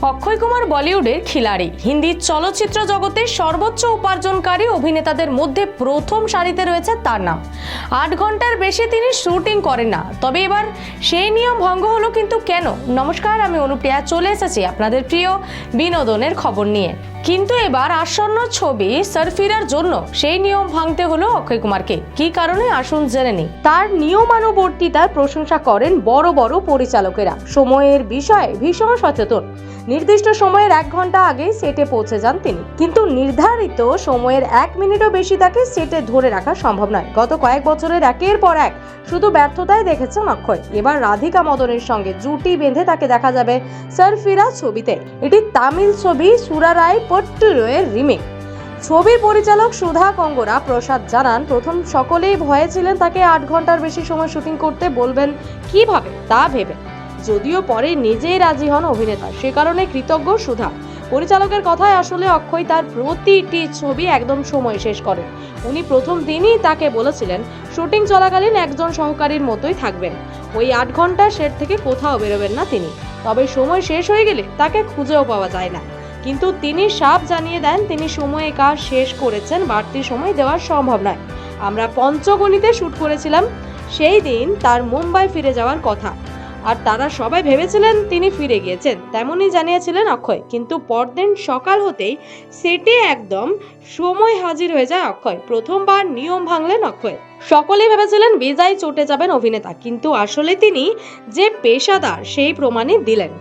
অক্ষয় কুমার বলিউডের খিলাড়ি। হিন্দি চলচ্চিত্র জগতের সর্বোচ্চ উপার্জনকারী অভিনেতাদের মধ্যে প্রথম সারিতে রয়েছে তার নাম। 8 ঘন্টার বেশি তিনি শুটিং করেন না। তবে এবার সেই নিয়ম ভঙ্গ হলো, কিন্তু কেন? নমস্কার, আমি অনুপ্রিয়া চলে এসেছি আপনাদের প্রিয় বিনোদনের খবর নিয়ে। কিন্তু এবার আসন্ন ছবি সরফিরার জন্য সেই নিয়ম ভাঙতে হলো অক্ষয় কুমারকে। কি কারণে আসুন জেনে নিই। তার নিয়মানুবর্তিতার প্রশংসা করেন বড় বড় পরিচালকেরা। সময়ের বিষয়ে ভীষণ সচেতন। নির্দিষ্ট সময়ের 1 ঘন্টা আগে সেটে পৌঁছে যান তিনি, কিন্তু নির্ধারিত সময়ের 1 মিনিটও বেশি তাকে সেটে ধরে রাখা সম্ভব নয়। গত কয়েক বছরের একের পর এক শুধু ব্যর্থতায় দেখেছেন অক্ষয়। এবার রাধিকা মদনের সঙ্গে জুটি বেঁধে তাকে দেখা যাবে সরফিরা ছবিতে। এটি তামিল ছবি সুরারাই পট্টুরুয়ের রিমেক। ছবির পরিচালক সুধা কঙ্গরা প্রসাদ জানান, প্রথম সকলেই ভয়ে ছিলেন তাকে 8 ঘন্টার বেশি সময় শুটিং করতে বলবেন কিভাবে তা ভেবে। যদিও পরে নিজেই রাজি হন অভিনেতা, সে কারণে কৃতজ্ঞ সুধা। পরিচালকের কথায় আসলে অক্ষয় তার প্রতিটি ছবি একদম সময় শেষ করেন। উনি প্রথম দিনই তাকে বলেছিলেন শুটিং চলাকালীন একজন সহকারীর মতোই থাকবেন। ওই 8 ঘন্টা সেট থেকে কোথাও বেরোবেন না তিনি। তবে সময় শেষ হয়ে গেলে তাকে খুঁজেও পাওয়া যায় না। কিন্তু তিনি সাফ জানিয়ে দেন তিনি সময়ে কাজ শেষ করেছেন, বাড়তি সময় দেওয়া সম্ভব নয়। আমরা পঞ্চগণিতে শুট করেছিলাম, সেই দিন তার মুম্বাই ফিরে যাওয়ার কথা, আর তারা সবাই ভেবেছিলেন তিনি ফিরে গিয়েছেন, তেমনই জানিয়েছিলেন অক্ষয়। কিন্তু পরদিন সকাল হতেই সেটে একদম সময় হাজির হয়ে যায় অক্ষয়। প্রথমবার নিয়ম ভাঙলেন অক্ষয়। সকলেই ভেবেছিলেন বিজয় চটে যাবেন অভিনেতা, কিন্তু আসলে তিনি যে পেশাদার সেই প্রমাণই দিলেন।